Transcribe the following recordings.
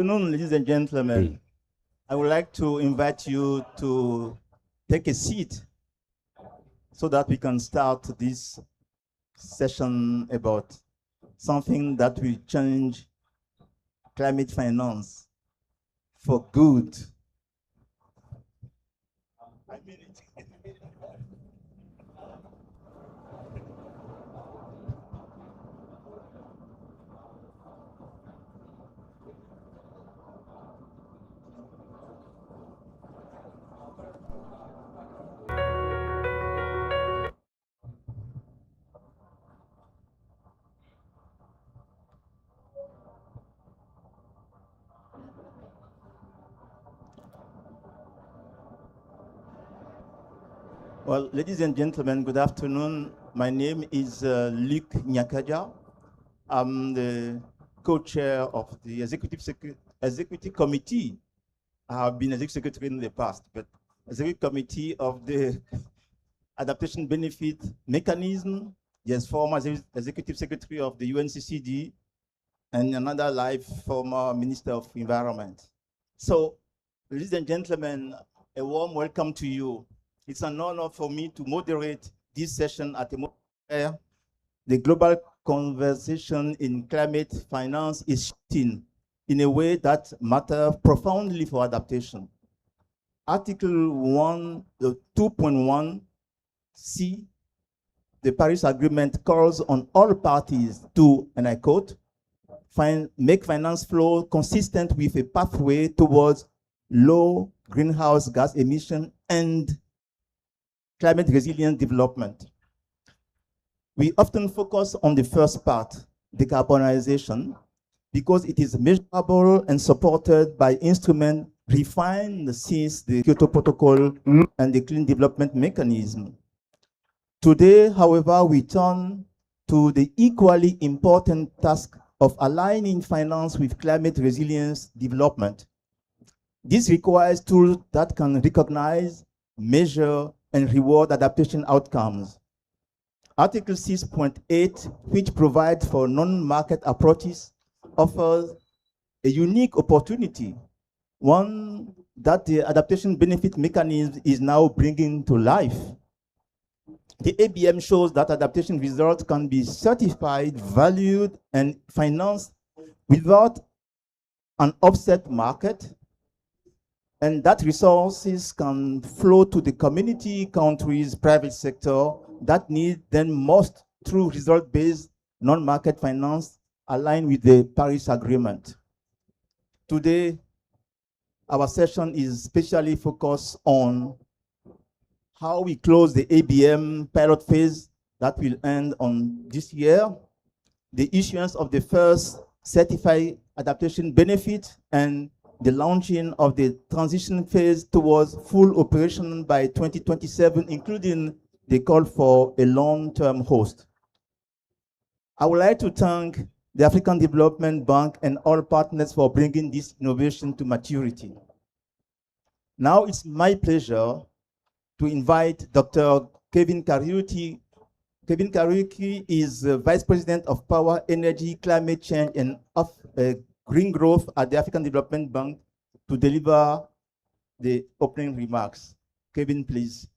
Good afternoon, ladies and gentlemen. I would like to invite you to take a seat so that we can start this session about something that will change climate finance for good. I mean it. Well, ladies and gentlemen, good afternoon. My name is Luc Nyakaja. I'm the co-chair of the executive committee. I have been executive secretary in the past, but executive committee of the adaptation benefit mechanism. Yes, former executive secretary of the UNCCD, and another life former minister of environment. So, ladies and gentlemen, a warm welcome to you. It's an honor for me to moderate this session at a moment where the global conversation in climate finance is shifting in a way that matters profoundly for adaptation. Article 2.1c, the Paris Agreement calls on all parties to, and I quote, make finance flow consistent with a pathway towards low greenhouse gas emission and climate resilient development. We often focus on the first part, decarbonization, because it is measurable and supported by instruments refined since the Kyoto Protocol and the Clean Development Mechanism. Today, however, we turn to the equally important task of aligning finance with climate resilience development. This requires tools that can recognize, measure, and reward adaptation outcomes. Article 6.8, which provides for non-market approaches, offers a unique opportunity, one that the adaptation benefit mechanism is now bringing to life. The ABM shows that adaptation results can be certified, valued, and financed without an offset market, and that resources can flow to the community, countries, private sector that need them most through result-based non-market finance aligned with the Paris Agreement. Today, our session is especially focused on how we close the ABM pilot phase that will end on this year, the issuance of the first certified adaptation benefit, and the launching of the transition phase towards full operation by 2027, including the call for a long-term host. I would like to thank the African Development Bank and all partners for bringing this innovation to maturity. Now it's my pleasure to invite Dr. Kevin Kariuki. Kevin Kariuki is Vice President of Power, Energy, Climate Change, and Green Growth at the African Development Bank to deliver the opening remarks. Kevin, please.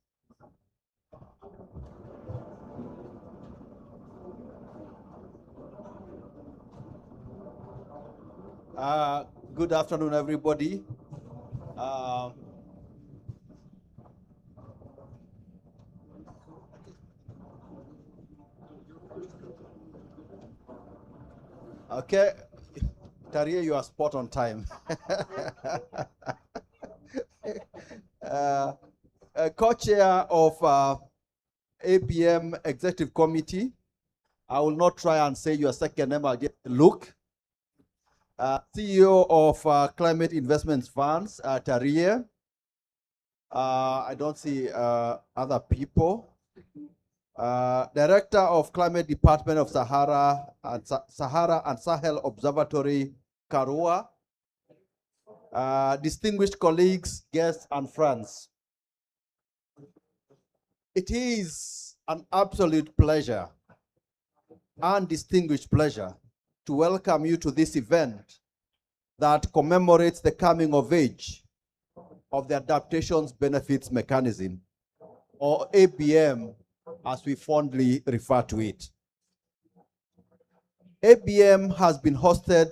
Good afternoon, everybody. Okay, Taria, you are spot on time. Co-chair of ABM Executive Committee. I will not try and say your second name, I'll just look. CEO of Climate Investments Funds, Taria. I don't see other people. Director of Climate Department of Sahara and Sahel Observatory, Karua. Distinguished colleagues, guests, and friends. It is an absolute pleasure and distinguished pleasure to welcome you to this event that commemorates the coming of age of the Adaptations Benefits Mechanism, or ABM, as we fondly refer to it. ABM has been hosted,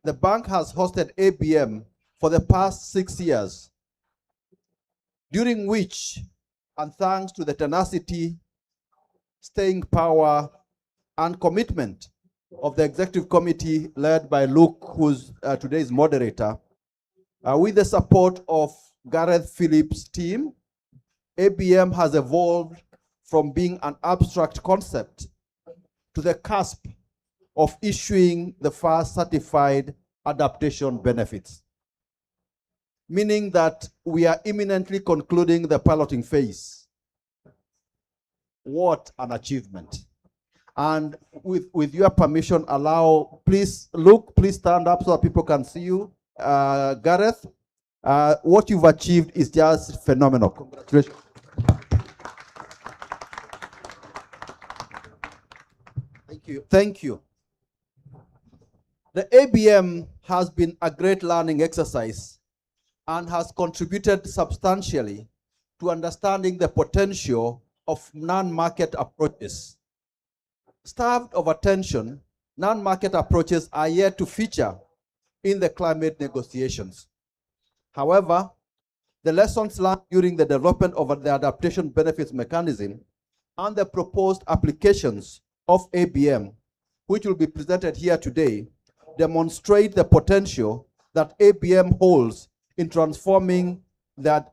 the bank has hosted ABM for the past 6 years, during which, and thanks to the tenacity, staying power, and commitment of the executive committee led by Luke, who's today's moderator, with the support of Gareth Phillips' team, ABM has evolved from being an abstract concept to the cusp of issuing the first certified adaptation benefits, meaning that we are imminently concluding the piloting phase. What an achievement. And with your permission, please, Luke, please stand up so that people can see you. Gareth, what you've achieved is just phenomenal. Congratulations. Thank you. Thank you. The ABM has been a great learning exercise and has contributed substantially to understanding the potential of non-market approaches. Starved of attention, non-market approaches are yet to feature in the climate negotiations. However, the lessons learned during the development of the adaptation benefits mechanism and the proposed applications of ABM, which will be presented here today, demonstrate the potential that ABM holds in transforming the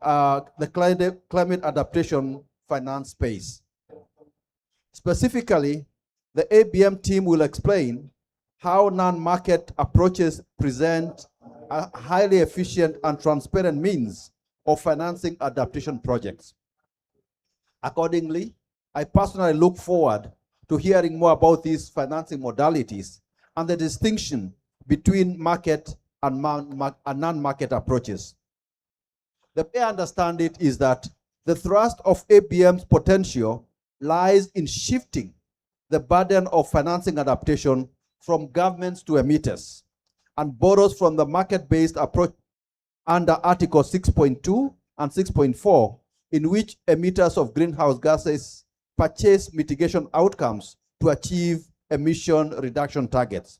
climate adaptation finance space. Specifically, the ABM team will explain how non-market approaches present a highly efficient and transparent means of financing adaptation projects. Accordingly, I personally look forward to hearing more about these financing modalities and the distinction between market and non-market approaches. The way I understand it is that the thrust of ABM's potential lies in shifting the burden of financing adaptation from governments to emitters, and borrows from the market-based approach under Article 6.2 and 6.4, in which emitters of greenhouse gases purchase mitigation outcomes to achieve emission reduction targets.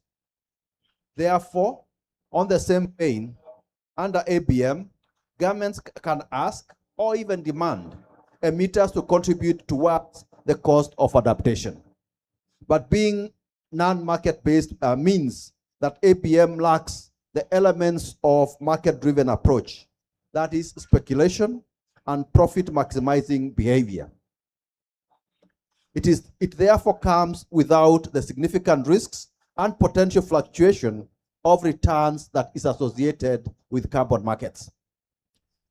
Therefore, on the same vein, under ABM, governments can ask or even demand emitters to contribute towards the cost of adaptation. But being non-market based means that ABM lacks the elements of market-driven approach, that is speculation and profit maximizing behavior. It therefore comes without the significant risks and potential fluctuation of returns that is associated with carbon markets.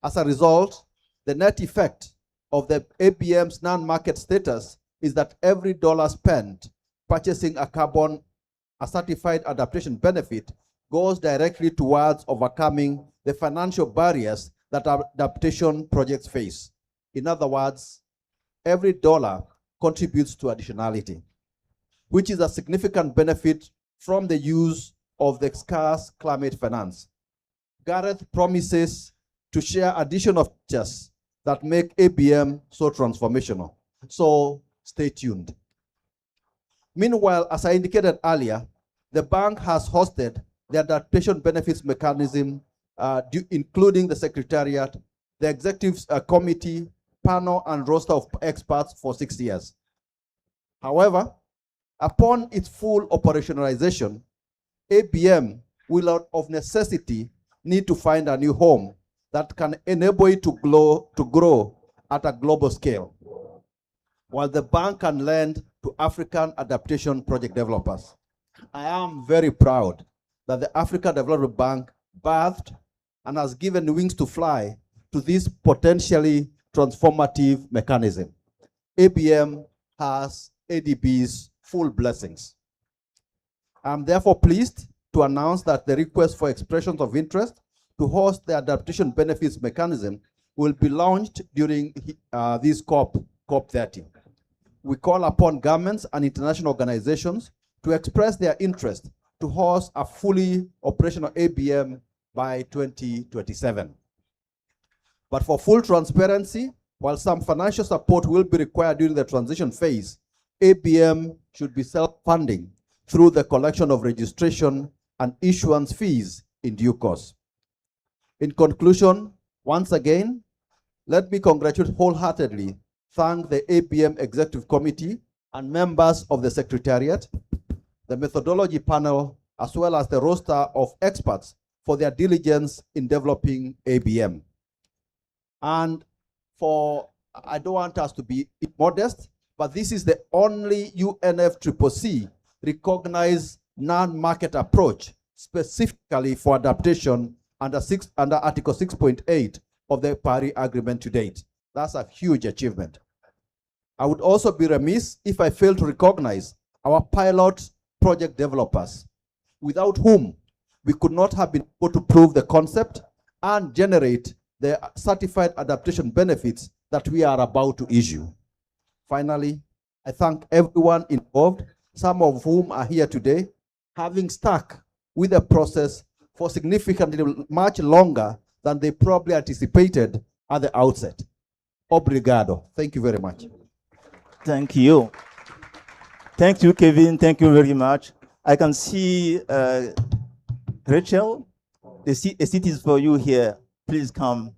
As a result, the net effect of the ABM's non-market status is that every dollar spent purchasing a certified adaptation benefit goes directly towards overcoming the financial barriers that adaptation projects face. In other words, every dollar contributes to additionality, which is a significant benefit from the use of the scarce climate finance. Gareth promises to share additional features that make ABM so transformational. So stay tuned. Meanwhile, as I indicated earlier, the bank has hosted the adaptation benefits mechanism, including the secretariat, the executive committee, panel, and roster of experts for 6 years. However, upon its full operationalization, ABM will of necessity need to find a new home that can enable it to grow at a global scale, while the bank can lend to African adaptation project developers. I am very proud that the Africa Development Bank birthed and has given wings to fly to this potentially transformative mechanism. ABM has ADB's full blessings. I'm therefore pleased to announce that the request for expressions of interest to host the adaptation benefits mechanism will be launched during this COP30. We call upon governments and international organizations to express their interest to host a fully operational ABM by 2027. But for full transparency, while some financial support will be required during the transition phase, ABM should be self-funding through the collection of registration and issuance fees in due course. In conclusion, once again, let me congratulate wholeheartedly, thank the ABM Executive Committee and members of the Secretariat, the methodology panel, as well as the roster of experts for their diligence in developing ABM. And I don't want us to be modest, but this is the only UNFCCC recognized non-market approach specifically for adaptation under Article 6.8 of the Paris Agreement to date. That's a huge achievement. I would also be remiss if I fail to recognize our pilot project developers, without whom we could not have been able to prove the concept and generate the certified adaptation benefits that we are about to issue. Finally, I thank everyone involved, some of whom are here today, having stuck with the process for significantly much longer than they probably anticipated at the outset. Obrigado. Thank you very much. Thank you. Thank you, Kevin. Thank you very much. I can see Rachel. A seat is for you here. Please come.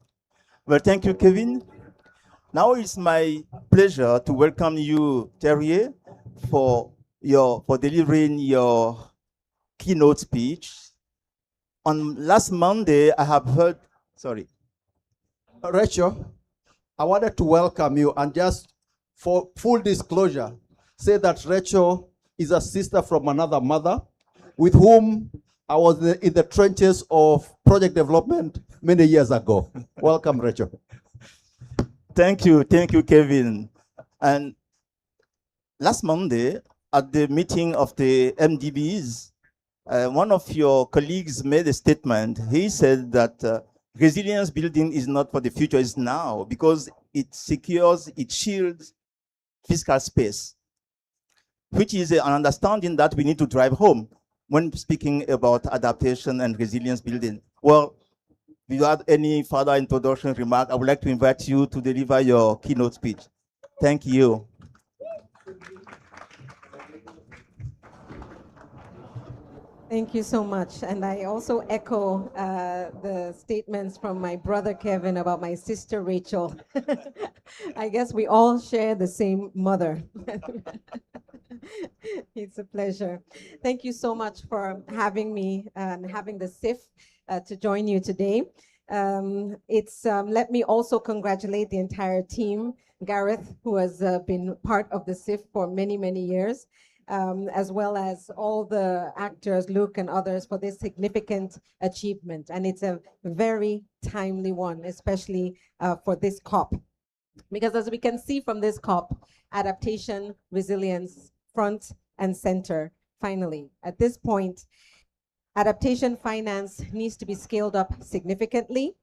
Well, thank you, Kevin. Now it's my pleasure to welcome you, Thierry, for delivering your keynote speech. On last Monday, I have heard, sorry. Rachel, I wanted to welcome you and just for full disclosure, say that Rachel is a sister from another mother with whom I was in the trenches of project development many years ago. Welcome, Rachel. Thank you, Kevin. And last Monday, at the meeting of the MDBs, one of your colleagues made a statement. He said that resilience building is not for the future, it's now, because it secures, it shields fiscal space, which is an understanding that we need to drive home when speaking about adaptation and resilience building. Well, without any further introduction remark, I would like to invite you to deliver your keynote speech. Thank you. Thank you so much. And I also echo the statements from my brother Kevin about my sister Rachel. I guess we all share the same mother. It's a pleasure. Thank you so much for having me and having the SIF to join you today. Let me also congratulate the entire team, Gareth, who has been part of the SIF for many, many years. As well as all the actors, Luke and others, for this significant achievement. And it's a very timely one, especially for this COP. Because as we can see from this COP, adaptation, resilience, front and center, finally. At this point, adaptation finance needs to be scaled up significantly.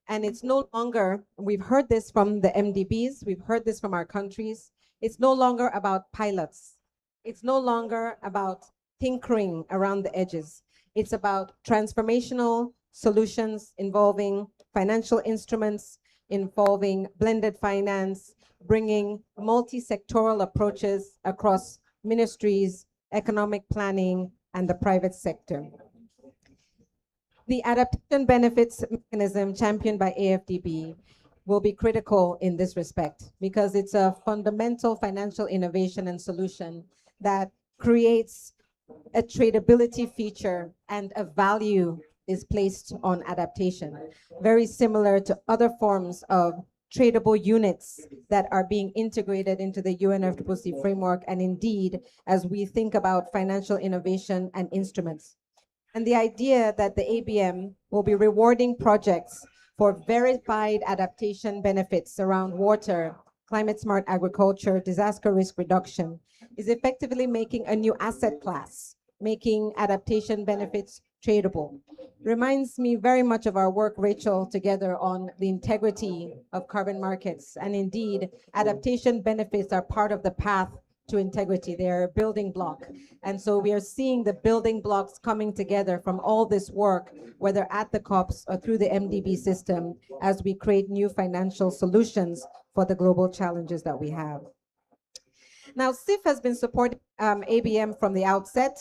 And it's no longer, we've heard this from the MDBs, we've heard this from our countries, it's no longer about pilots. It's no longer about tinkering around the edges. It's about transformational solutions involving financial instruments, involving blended finance, bringing multi-sectoral approaches across ministries, economic planning, and the private sector. The adaptation benefits mechanism championed by AFDB will be critical in this respect because it's a fundamental financial innovation and solution that creates a tradability feature and a value is placed on adaptation, very similar to other forms of tradable units that are being integrated into the UNFCCC framework, and indeed, as we think about financial innovation and instruments. And the idea that the ABM will be rewarding projects for verified adaptation benefits around water, climate smart agriculture, disaster risk reduction, is effectively making a new asset class, making adaptation benefits tradable. Reminds me very much of our work, Rachel, together on the integrity of carbon markets. And indeed, adaptation benefits are part of the path to integrity. They're a building block. And so we are seeing the building blocks coming together from all this work, whether at the COPs or through the MDB system, as we create new financial solutions for the global challenges that we have. Now, CIF has been supporting ABM from the outset.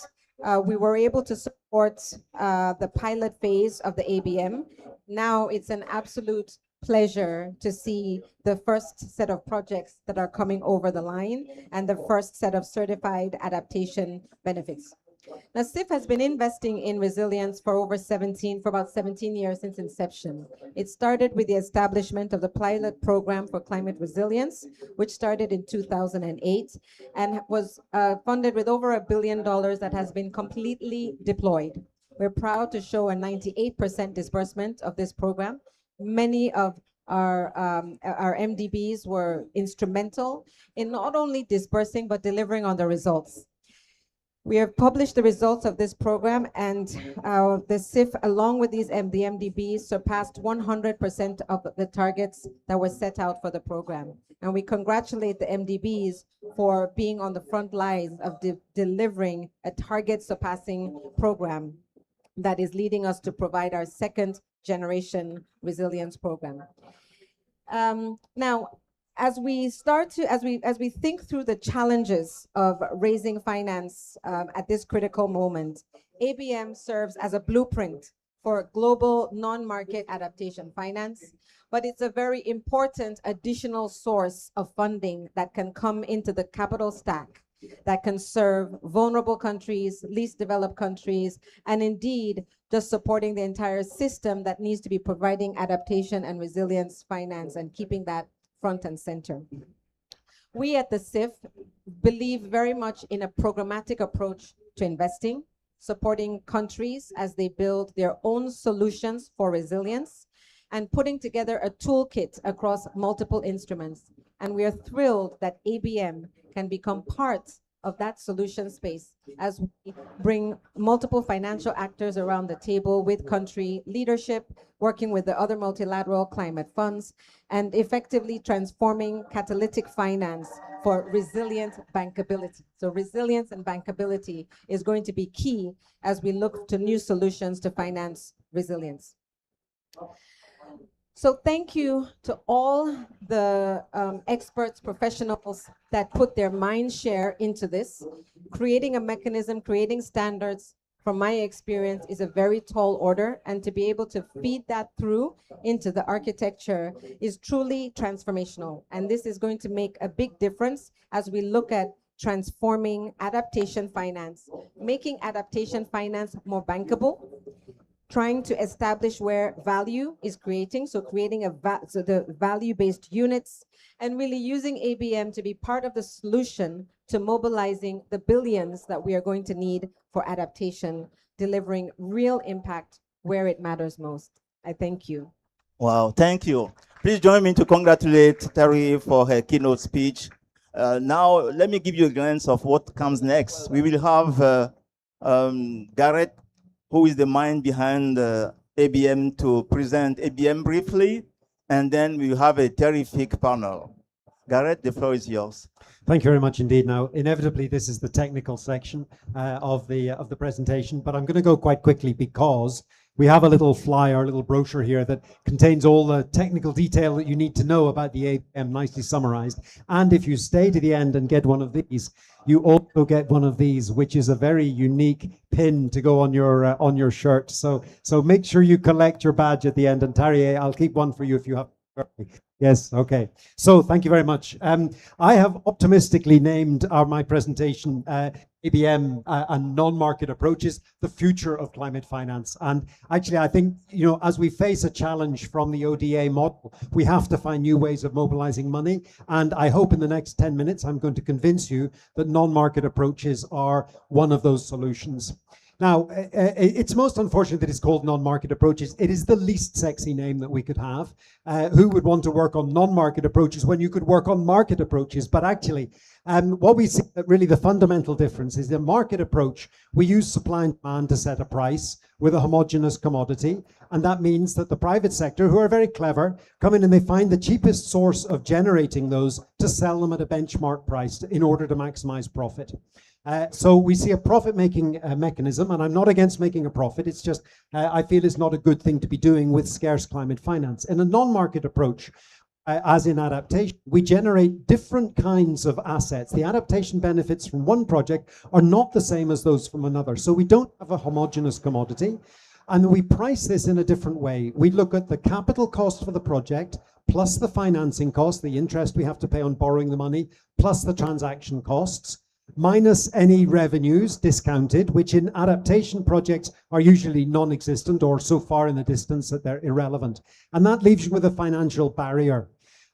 We were able to support the pilot phase of the ABM. Now it's an absolute pleasure to see the first set of projects that are coming over the line and the first set of certified adaptation benefits. Now, CIF has been investing in resilience for about 17 years since inception. It started with the establishment of the pilot program for climate resilience, which started in 2008 and was funded with over $1 billion that has been completely deployed. We're proud to show a 98% disbursement of this program. Many of our MDBs were instrumental in not only dispersing, but delivering on the results. We have published the results of this program, and the CIF, along with the MDBs, surpassed 100% of the targets that were set out for the program. And we congratulate the MDBs for being on the front lines of delivering a target-surpassing program that is leading us to provide our second generation resilience program. Now, as we think through the challenges of raising finance at this critical moment, ABM serves as a blueprint for global non-market adaptation finance, but it's a very important additional source of funding that can come into the capital stack that can serve vulnerable countries, least developed countries, and indeed just supporting the entire system that needs to be providing adaptation and resilience finance and keeping that front and center. We at the CIF believe very much in a programmatic approach to investing, supporting countries as they build their own solutions for resilience, and putting together a toolkit across multiple instruments. And we are thrilled that ABM can become part of that solution space as we bring multiple financial actors around the table with country leadership, working with the other multilateral climate funds, and effectively transforming catalytic finance for resilient bankability. So resilience and bankability is going to be key as we look to new solutions to finance resilience. So thank you to all the experts, professionals that put their mind share into this. Creating a mechanism, creating standards, from my experience, is a very tall order, and to be able to feed that through into the architecture is truly transformational. And this is going to make a big difference as we look at transforming adaptation finance, making adaptation finance more bankable, trying to establish where value is creating, so creating the value-based units, and really using ABM to be part of the solution to mobilizing the billions that we are going to need for adaptation, delivering real impact where it matters most. I thank you. Wow, thank you. Please join me to congratulate Terry for her keynote speech. Now, let me give you a glance of what comes next. We will have Gareth, who is the mind behind ABM, to present ABM briefly, and then we have a terrific panel. Gareth, the floor is yours. Thank you very much indeed. Now, inevitably, this is the technical section of the presentation, but I'm going to go quite quickly because we have a little flyer, a little brochure here that contains all the technical detail that you need to know about the ABM, nicely summarized. And if you stay to the end and get one of these, you also get one of these, which is a very unique pin to go on your shirt. So make sure you collect your badge at the end. And Tari, I'll keep one for you if you have. Yes, okay. So thank you very much. I have optimistically named my presentation ABM and non-market approaches, the future of climate finance. And actually, I think, as we face a challenge from the ODA model, we have to find new ways of mobilizing money. And I hope in the next 10 minutes, I'm going to convince you that non-market approaches are one of those solutions. Now, it's most unfortunate that it's called non-market approaches. It is the least sexy name that we could have. Who would want to work on non-market approaches when you could work on market approaches? But actually, what we see that really the fundamental difference is the market approach. We use supply and demand to set a price with a homogeneous commodity. And that means that the private sector, who are very clever, come in and they find the cheapest source of generating those to sell them at a benchmark price in order to maximize profit. So we see a profit-making mechanism, and I'm not against making a profit. It's just I feel it's not a good thing to be doing with scarce climate finance. In a non-market approach, as in adaptation, we generate different kinds of assets. The adaptation benefits from one project are not the same as those from another. So we don't have a homogeneous commodity, and we price this in a different way. We look at the capital cost for the project, plus the financing cost, the interest we have to pay on borrowing the money, plus the transaction costs, minus any revenues discounted, which in adaptation projects are usually non-existent or so far in the distance that they're irrelevant. And that leaves you with a financial barrier.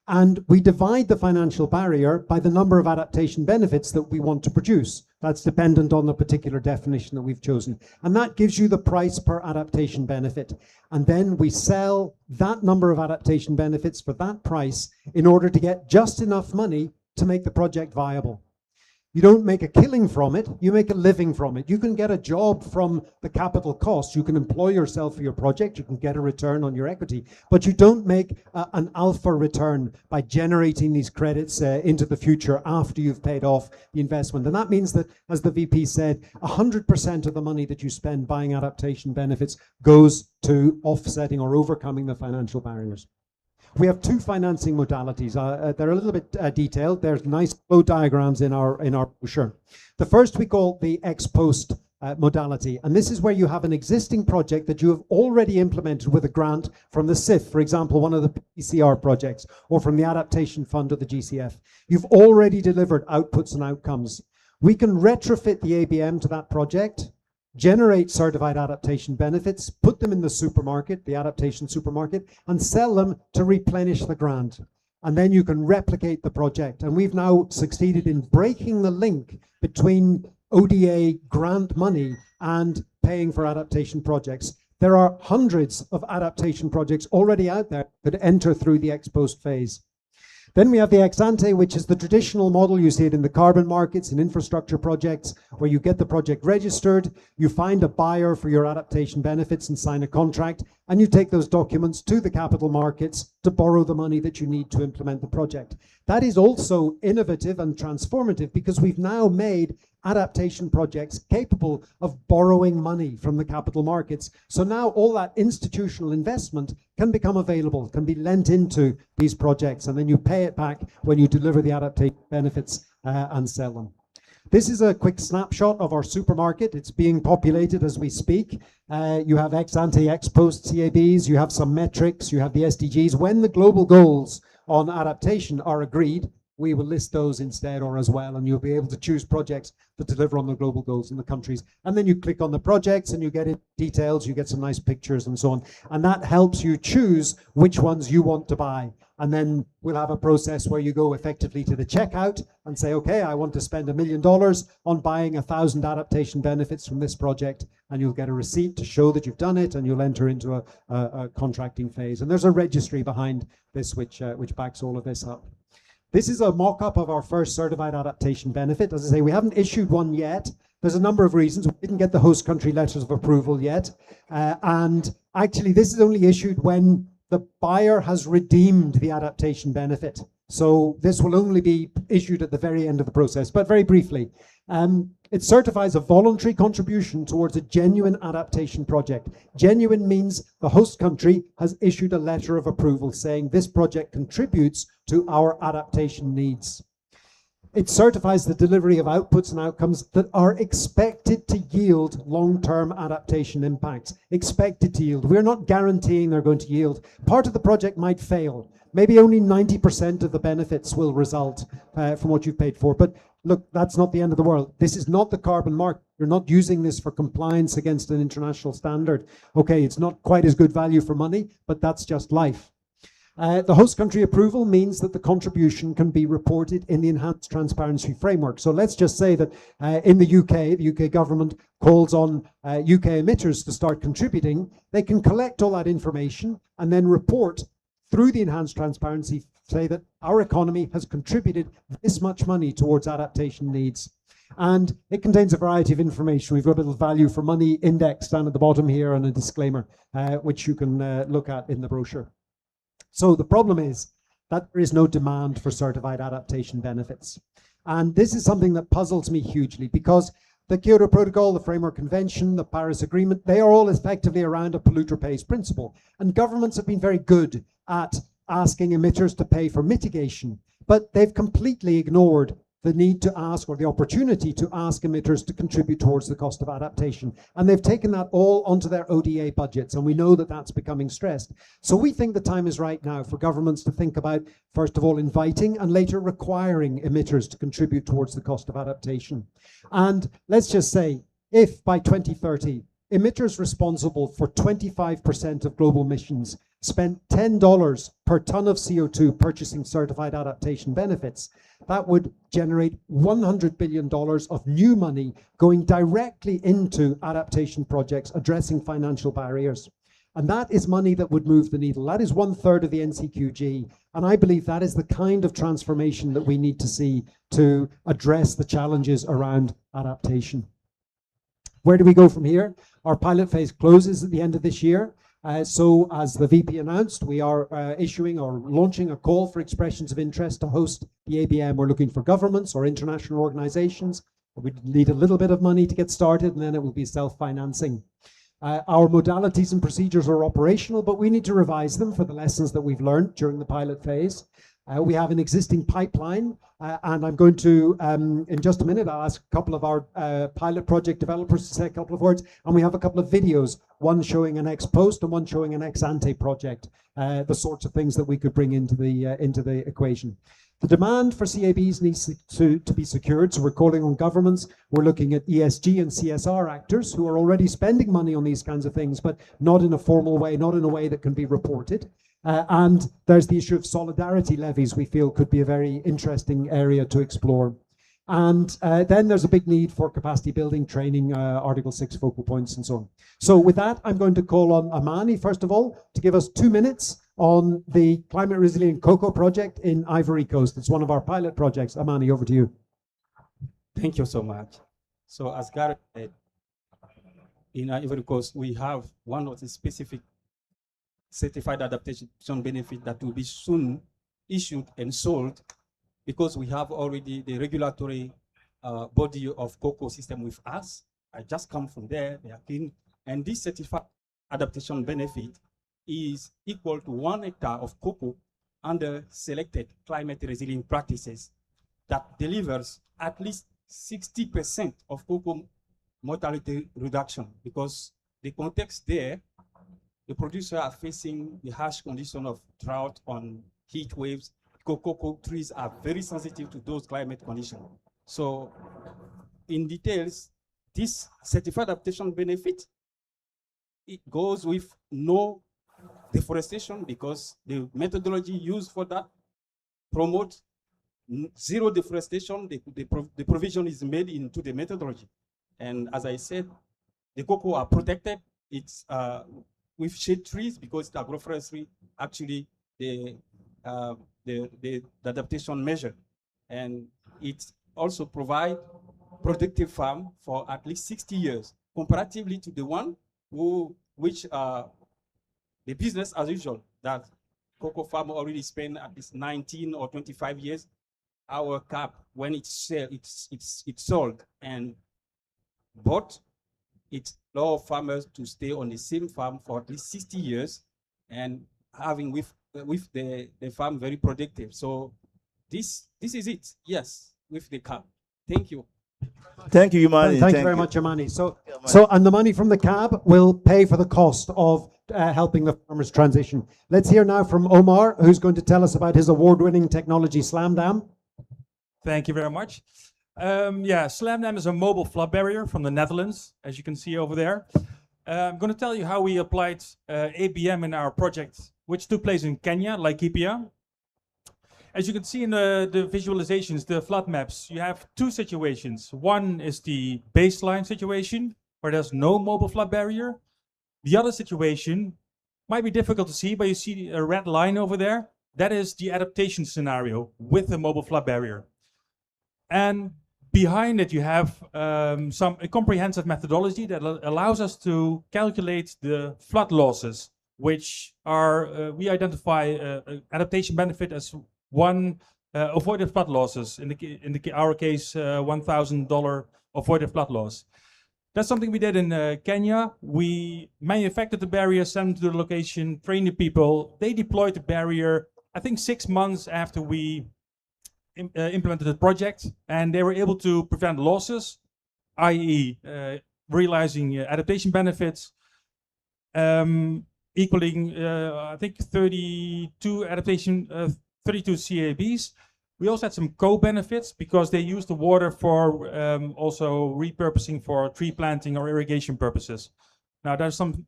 And we divide the financial barrier by the number of adaptation benefits that we want to produce. That's dependent on the particular definition that we've chosen. And that gives you the price per adaptation benefit. And then we sell that number of adaptation benefits for that price in order to get just enough money to make the project viable. You don't make a killing from it, you make a living from it. You can get a job from the capital cost. You can employ yourself for your project, you can get a return on your equity, but you don't make an alpha return by generating these credits into the future after you've paid off the investment. And that means that, as the VP said, 100% of the money that you spend buying adaptation benefits goes to offsetting or overcoming the financial barriers. We have two financing modalities. They're a little bit detailed. There's nice flow diagrams in our brochure. The first we call the ex post modality, and this is where you have an existing project that you have already implemented with a grant from the CIF, for example, one of the PCR projects, or from the Adaptation Fund of the GCF. You've already delivered outputs and outcomes. We can retrofit the ABM to that project, generate certified adaptation benefits, put them in the supermarket, the adaptation supermarket, and sell them to replenish the grant. And then you can replicate the project. And we've now succeeded in breaking the link between ODA grant money and paying for adaptation projects. There are hundreds of adaptation projects already out there that enter through the ex post phase. Then we have the ex ante, which is the traditional model. You see it in the carbon markets, in infrastructure projects, where you get the project registered, you find a buyer for your adaptation benefits and sign a contract, and you take those documents to the capital markets to borrow the money that you need to implement the project. That is also innovative and transformative because we've now made adaptation projects capable of borrowing money from the capital markets. So now all that institutional investment can become available, can be lent into these projects, and then you pay it back when you deliver the adaptation benefits and sell them. This is a quick snapshot of our supermarket. It's being populated as we speak. You have ex ante, ex post CABs, you have some metrics, you have the SDGs. When the global goals on adaptation are agreed, we will list those instead or as well, and you'll be able to choose projects that deliver on the global goals in the countries. And then you click on the projects and you get it details, you get some nice pictures and so on. And that helps you choose which ones you want to buy. And then we'll have a process where you go effectively to the checkout and say, okay, I want to spend $1 million on buying 1,000 adaptation benefits from this project, and you'll get a receipt to show that you've done it, and you'll enter into a contracting phase. And there's a registry behind this which backs all of this up. This is a mock-up of our first certified adaptation benefit. As I say, we haven't issued one yet. There's a number of reasons. We didn't get the host country letters of approval yet. And actually, this is only issued when the buyer has redeemed the adaptation benefit. So this will only be issued at the very end of the process. But very briefly, it certifies a voluntary contribution towards a genuine adaptation project. Genuine means the host country has issued a letter of approval saying this project contributes to our adaptation needs. It certifies the delivery of outputs and outcomes that are expected to yield long-term adaptation impacts. Expected to yield. We're not guaranteeing they're going to yield. Part of the project might fail. Maybe only 90% of the benefits will result from what you've paid for. But look, that's not the end of the world. This is not the carbon market. You're not using this for compliance against an international standard. Okay, it's not quite as good value for money, but that's just life. The host country approval means that the contribution can be reported in the enhanced transparency framework. So let's just say that in the UK government calls on UK emitters to start contributing. They can collect all that information and then report through the enhanced transparency, say that our economy has contributed this much money towards adaptation needs. And it contains a variety of information. We've got a little value for money index down at the bottom here and a disclaimer, which you can look at in the brochure. So the problem is that there is no demand for certified adaptation benefits. And this is something that puzzles me hugely, because the Kyoto Protocol, the Framework Convention, the Paris Agreement, they are all effectively around a polluter pays principle. And governments have been very good at asking emitters to pay for mitigation, but they've completely ignored the need to ask, or the opportunity to ask, emitters to contribute towards the cost of adaptation. And they've taken that all onto their ODA budgets, and we know that that's becoming stressed. So we think the time is right now for governments to think about, first of all, inviting and later requiring emitters to contribute towards the cost of adaptation. And let's just say, if by 2030, emitters responsible for 25% of global emissions spent $10 per ton of CO2 purchasing certified adaptation benefits, that would generate $100 billion of new money going directly into adaptation projects addressing financial barriers. And that is money that would move the needle. That is 1/3 of the NCQG. And I believe that is the kind of transformation that we need to see to address the challenges around adaptation. Where do we go from here? Our pilot phase closes at the end of this year. So as the VP announced, we are issuing or launching a call for expressions of interest to host the ABM. We're looking for governments or international organizations. We need a little bit of money to get started, and then it will be self-financing. Our modalities and procedures are operational, but we need to revise them for the lessons that we've learned during the pilot phase. We have an existing pipeline, and I'm going to, in just a minute, I'll ask a couple of our pilot project developers to say a couple of words, and we have a couple of videos, one showing an ex post and one showing an ex ante project, the sorts of things that we could bring into the equation. The demand for CABs needs to be secured, so we're calling on governments. We're looking at ESG and CSR actors who are already spending money on these kinds of things, but not in a formal way, not in a way that can be reported. And there's the issue of solidarity levies we feel could be a very interesting area to explore. And then there's a big need for capacity building, training, Article 6 focal points and so on. So with that, I'm going to call on Amani, first of all, to give us 2 minutes on the Climate Resilient Cocoa project in Ivory Coast. It's one of our pilot projects. Amani, over to you. Thank you so much. So as Gareth said, in Ivory Coast, we have one of the specific certified adaptation benefit that will be soon issued and sold, because we have already the regulatory body of cocoa system with us. I just come from there, they are keen. And this certified adaptation benefit is equal to 1 hectare of cocoa under selected climate resilient practices that delivers at least 60% of cocoa mortality reduction, because the context there, the producers are facing the harsh condition of drought on heat waves. Cocoa trees are very sensitive to those climate conditions. So in details, this certified adaptation benefit, it goes with no deforestation, because the methodology used for that promotes zero deforestation. The provision is made into the methodology. And as I said, the cocoa are protected. It's with shade trees, because it's agroforestry, actually the adaptation measure. And it also provides productive farm for at least 60 years, comparatively to the one which the business as usual, that cocoa farmer already spent at least 19 or 25 years. Our cap, when it's sold, and but it allows farmers to stay on the same farm for at least 60 years and having with the farm very productive. So this is it, yes, with the cap. Thank you. Thank you, Imani. Thank you very much, Amani. So and the money from the CAB will pay for the cost of helping the farmers transition. Let's hear now from Omar, who's going to tell us about his award-winning technology, Slam Dam. Thank you very much. Slam Dam is a mobile flood barrier from the Netherlands, as you can see over there. I'm going to tell you how we applied ABM in our project, which took place in Kenya, Laikipia. As you can see in the visualizations, the flood maps, you have two situations. One is the baseline situation, where there's no mobile flood barrier. The other situation might be difficult to see, but you see a red line over there. That is the adaptation scenario with the mobile flood barrier. And behind it, you have a comprehensive methodology that allows us to calculate the flood losses, which are, we identify adaptation benefit as one avoided flood losses. In our case, $1,000 avoided flood loss. That's something we did in Kenya. We manufactured the barrier, sent them to the location, trained the people. They deployed the barrier, I think 6 months after we implemented the project, and they were able to prevent losses, i.e. Realizing adaptation benefits, equaling, I think 32 CABs. We also had some co-benefits because they used the water for also repurposing for tree planting or irrigation purposes. Now there's some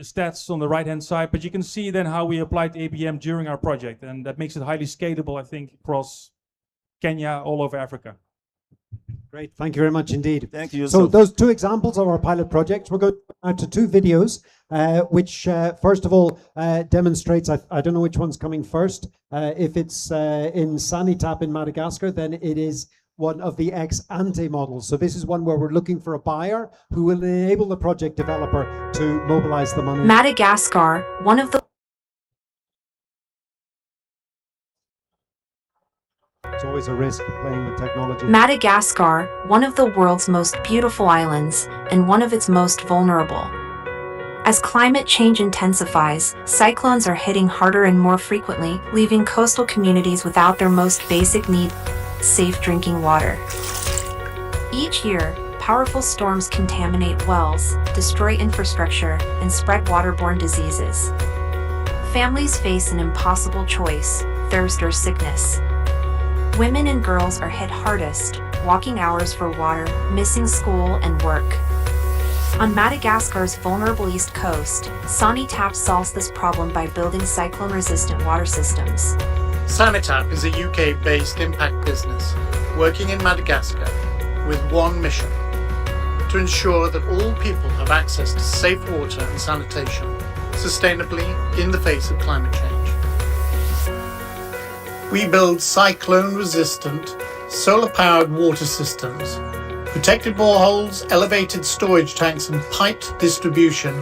stats on the right-hand side, but you can see then how we applied ABM during our project, and that makes it highly scalable, I think, across Kenya, all over Africa. Great, thank you very much indeed. Thank you. So those two examples of our pilot projects, we're going out to two videos, which first of all demonstrates, I don't know which one's coming first. If it's in Sanitap in Madagascar, then it is one of the ex-ante models. So this is one where we're looking for a buyer who will enable the project developer to mobilize the money. Madagascar, one of the It's always a risk playing with technology. Madagascar, one of the world's most beautiful islands, and one of its most vulnerable. As climate change intensifies, cyclones are hitting harder and more frequently, leaving coastal communities without their most basic need, safe drinking water. Each year, powerful storms contaminate wells, destroy infrastructure, and spread waterborne diseases. Families face an impossible choice: thirst or sickness. Women and girls are hit hardest, walking hours for water, missing school and work. On Madagascar's vulnerable east coast, Sanitap solves this problem by building cyclone-resistant water systems. Sanitap is a UK-based impact business working in Madagascar with one mission: to ensure that all people have access to safe water and sanitation sustainably in the face of climate change. We build cyclone-resistant, solar-powered water systems, protected boreholes, elevated storage tanks and piped distribution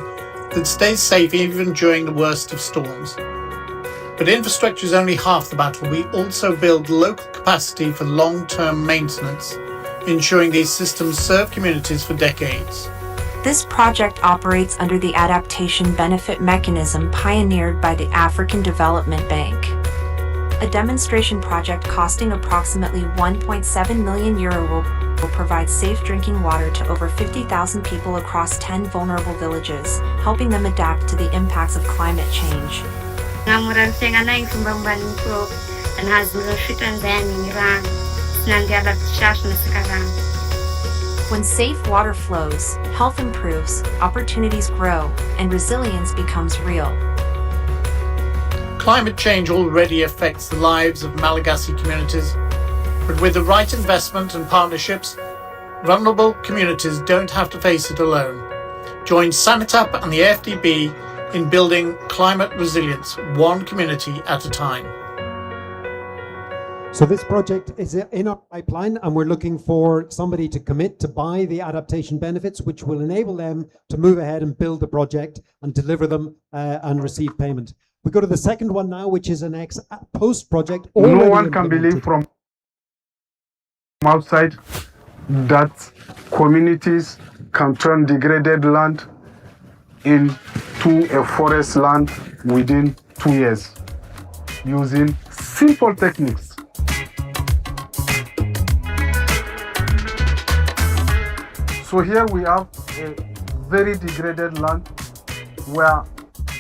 that stays safe even during the worst of storms. But infrastructure is only half the battle. We also build local capacity for long-term maintenance, ensuring these systems serve communities for decades. This project operates under the adaptation benefit mechanism pioneered by the African Development Bank. A demonstration project costing approximately €1.7 million will provide safe drinking water to over 50,000 people across 10 vulnerable villages, helping them adapt to the impacts of climate change. When safe water flows, health improves, opportunities grow, and resilience becomes real. Climate change already affects the lives of Malagasy communities, but with the right investment and partnerships, vulnerable communities don't have to face it alone. Join Sanitap and the AFDB in building climate resilience, one community at a time. So this project is in our pipeline, and we're looking for somebody to commit to buy the adaptation benefits, which will enable them to move ahead and build the project and deliver them and receive payment. We go to the second one now, which is an ex-post project. No one can believe from outside that communities can turn degraded land into a forest land within 2 years using simple techniques. So here we have a very degraded land where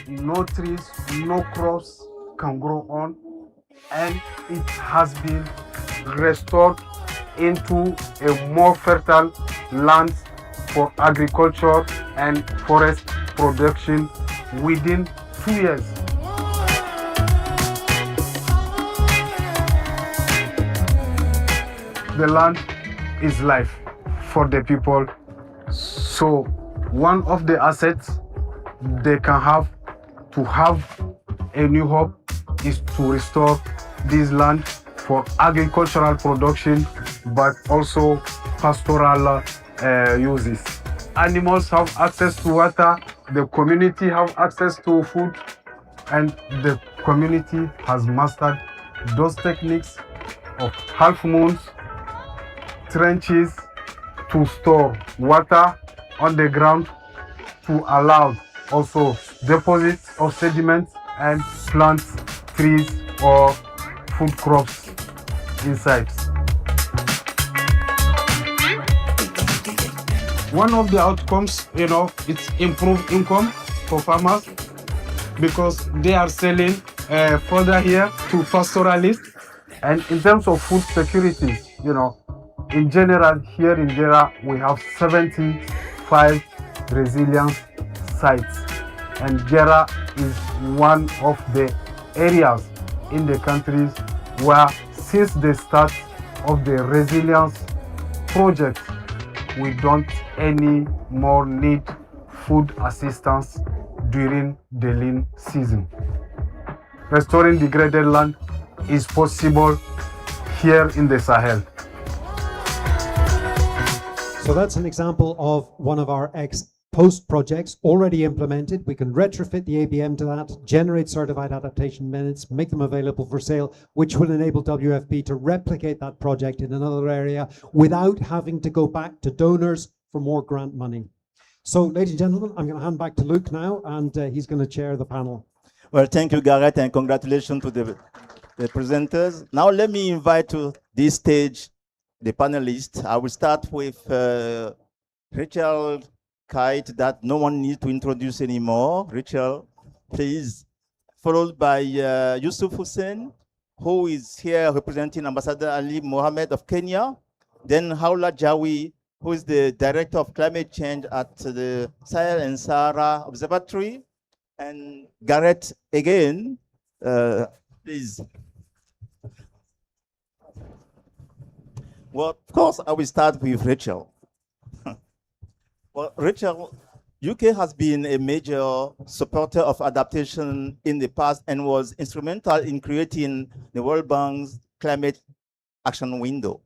no trees, no crops can grow on, and it has been restored into a more fertile land for agriculture and forest production within 2 years. The land is life for the people. So one of the assets they can have to have a new hope is to restore this land for agricultural production, but also pastoral uses. Animals have access to water, the community have access to food, and the community has mastered those techniques of half moons, trenches to store water on the ground, to allow also deposits of sediments and plants, trees, or food crops inside. One of the outcomes, it's improved income for farmers because they are selling further here to pastoralists. And in terms of food security, in general, here in Gera, we have 75 resilience sites. And Gera is one of the areas in the countries where, since the start of the resilience project, we don't any more need food assistance during the lean season. Restoring degraded land is possible here in the Sahel. So that's an example of one of our ex-post projects already implemented. We can retrofit the ABM to that, generate certified adaptation minutes, make them available for sale, which will enable WFP to replicate that project in another area without having to go back to donors for more grant money. So, ladies and gentlemen, I'm going to hand back to Luke now, and he's going to chair the panel. Well, thank you, Gareth, and congratulations to the presenters. Now let me invite to this stage the panelists. I will start with Rachel Kite, that no one needs to introduce anymore. Rachel, please. Followed by Yusuf Hussein, who is here representing Ambassador Ali Mohammed of Kenya. Then Haula Jawi, who is the Director of Climate Change at the Sahel and Sahara Observatory. And Gareth again, please. Well, of course, I will start with Rachel. Well, Rachel, UK has been a major supporter of adaptation in the past and was instrumental in creating the World Bank's climate action window.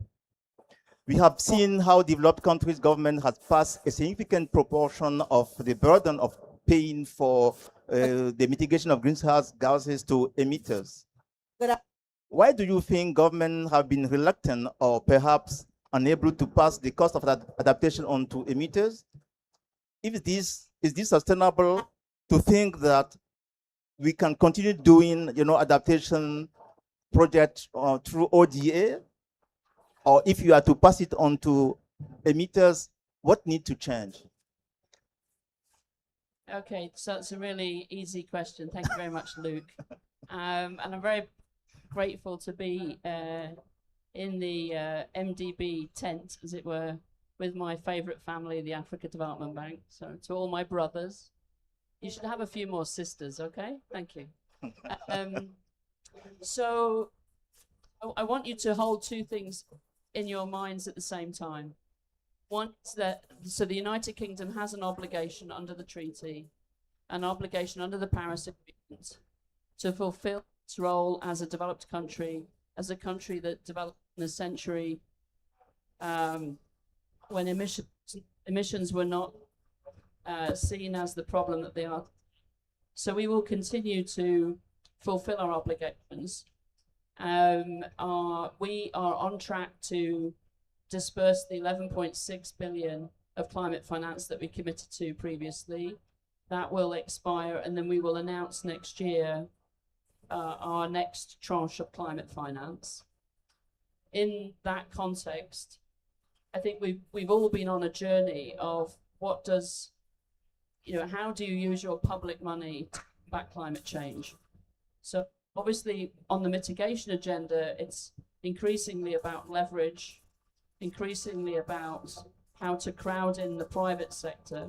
We have seen how developed countries' government has passed a significant proportion of the burden of paying for the mitigation of greenhouse gases to emitters. Why do you think government have been reluctant or perhaps unable to pass the cost of that adaptation on to emitters? Is this sustainable to think that we can continue doing, adaptation projects through ODA? Or if you are to pass it on to emitters, what needs to change? Okay, so it's a really easy question. Thank you very much, Luke. And I'm very grateful to be in the MDB tent, as it were, with my favorite family, the Africa Development Bank. So to all my brothers, you should have a few more sisters, okay? Thank you. So I want you to hold two things in your minds at the same time. One is that, so the United Kingdom has an obligation under the treaty, an obligation under the Paris Agreement to fulfill its role as a developed country, as a country that developed in a century when emissions were not seen as the problem that they are. So we will continue to fulfill our obligations. We are on track to disperse the 11.6 billion of climate finance that we committed to previously. That will expire, and then we will announce next year our next tranche of climate finance. In that context, I think we've all been on a journey of what does, how do you use your public money to combat climate change? So obviously on the mitigation agenda, it's increasingly about leverage, increasingly about how to crowd in the private sector,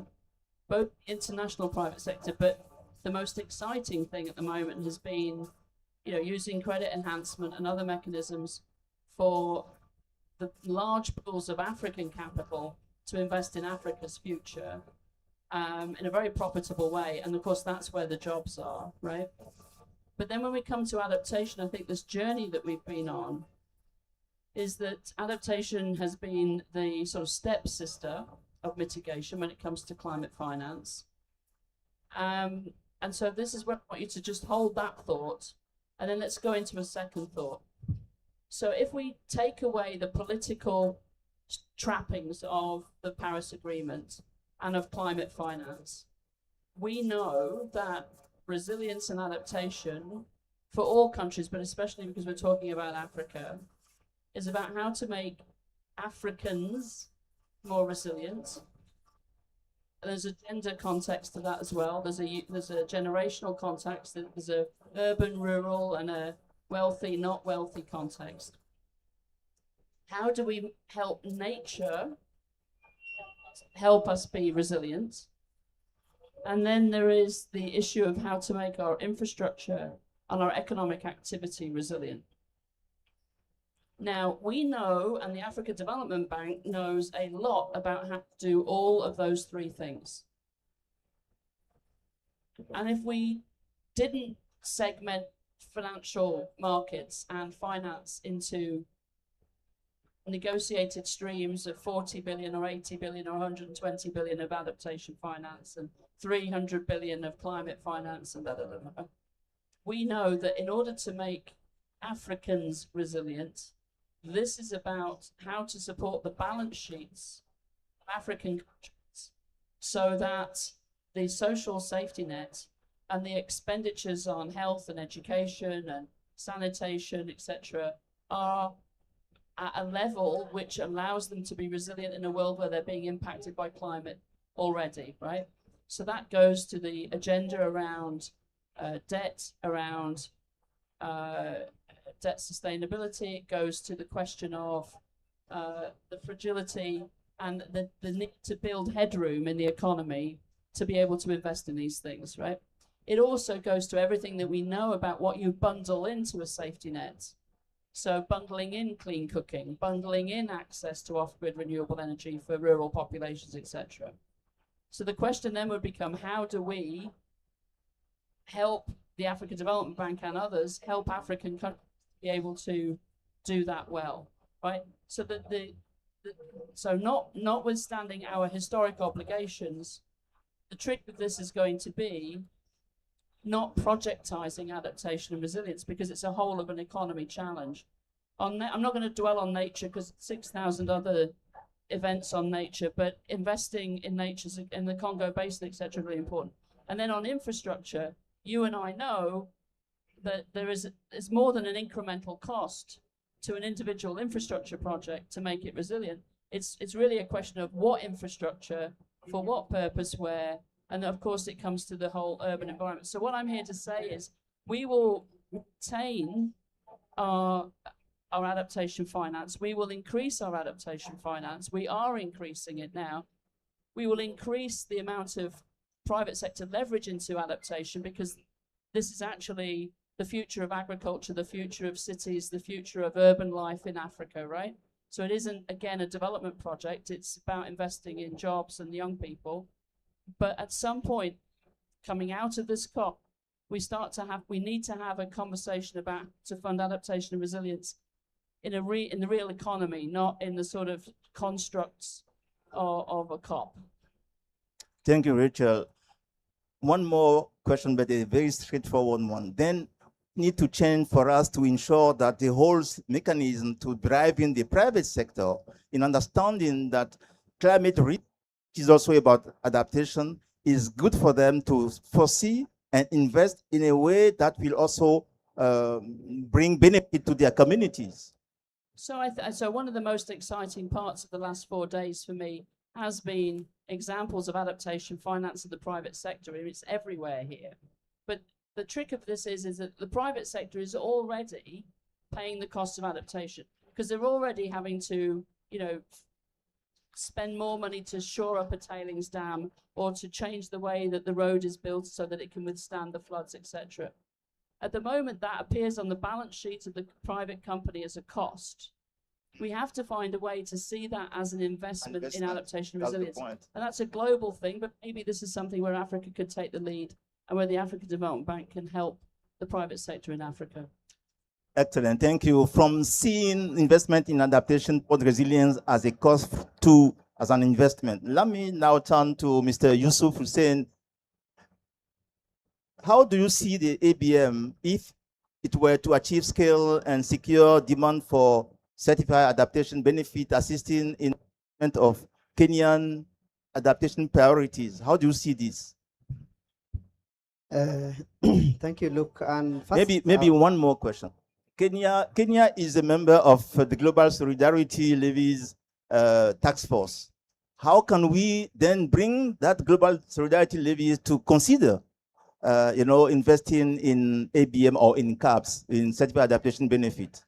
both international private sector, but the most exciting thing at the moment has been, using credit enhancement and other mechanisms for the large pools of African capital to invest in Africa's future in a very profitable way. And of course, that's where the jobs are, right? But then when we come to adaptation, I think this journey that we've been on is that adaptation has been the sort of stepsister of mitigation when it comes to climate finance. And so this is where I want you to just hold that thought, and then let's go into a second thought. So if we take away the political trappings of the Paris Agreement and of climate finance, we know that resilience and adaptation for all countries, but especially because we're talking about Africa, is about how to make Africans more resilient. And there's a gender context to that as well. There's a generational context. There's a urban, rural, and a wealthy, not wealthy context. How do we help nature help us be resilient? And then there is the issue of how to make our infrastructure and our economic activity resilient. Now, we know, and the Africa Development Bank knows a lot about how to do all of those three things. And if we didn't segment financial markets and finance into negotiated streams of 40 billion or 80 billion or 120 billion of adaptation finance and 300 billion of climate finance and we know that in order to make Africans resilient, this is about how to support the balance sheets of African countries so that the social safety net and the expenditures on health and education and sanitation, etc., are at a level which allows them to be resilient in a world where they're being impacted by climate already, right? So that goes to the agenda around debt, around debt sustainability. It goes to the question of the fragility and the need to build headroom in the economy to be able to invest in these things, right? It also goes to everything that we know about what you bundle into a safety net. So bundling in clean cooking, bundling in access to off-grid renewable energy for rural populations, etc. So the question then would become, how do we help the Africa Development Bank and others help African countries be able to do that well, right? So that so notwithstanding our historic obligations, the trick of this is going to be not projectizing adaptation and resilience, because it's a whole of an economy challenge. I'm not going to dwell on nature because 6,000 other events on nature, but investing in nature in the Congo Basin, etc., really important. And then on infrastructure, you and I know that there's more than an incremental cost to an individual infrastructure project to make it resilient. It's really a question of what infrastructure, for what purpose, where, and of course it comes to the whole urban environment. So what I'm here to say is we will retain our adaptation finance. We will increase our adaptation finance. We are increasing it now. We will increase the amount of private sector leverage into adaptation, because this is actually the future of agriculture, the future of cities, the future of urban life in Africa, right? So it isn't, again, a development project. It's about investing in jobs and young people. But at some point, coming out of this COP, we need to have a conversation about to fund adaptation and resilience in the real economy, not in the sort of constructs of a COP. Thank you, Rachel. One more question, but a very straightforward one. Then need to change for us to ensure that the whole mechanism to drive in the private sector in understanding that climate risk is also about adaptation is good for them to foresee and invest in a way that will also bring benefit to their communities. So so one of the most exciting parts of the last 4 days for me has been examples of adaptation finance in the private sector. It's everywhere here. But the trick of this is that the private sector is already paying the cost of adaptation, because they're already having to, spend more money to shore up a tailings dam or to change the way that the road is built so that it can withstand the floods, etc. At the moment, that appears on the balance sheet of the private company as a cost. We have to find a way to see that as an investment in adaptation and resilience. And that's a global thing, but maybe this is something where Africa could take the lead and where the African Development Bank can help the private sector in Africa. Excellent, thank you. From seeing investment in adaptation for resilience as a cost to as an investment, let me now turn to Mr. Yusuf Hussein. How do you see the ABM if it were to achieve scale and secure demand for certified adaptation benefit assisting in of Kenyan adaptation priorities? How do you see this? Thank you, Luke. And first, maybe one more question. Kenya is a member of the Global Solidarity Levies Task Force. How can we then bring that Global Solidarity Levies to consider, investing in ABM or in CAPS, in certified adaptation benefit?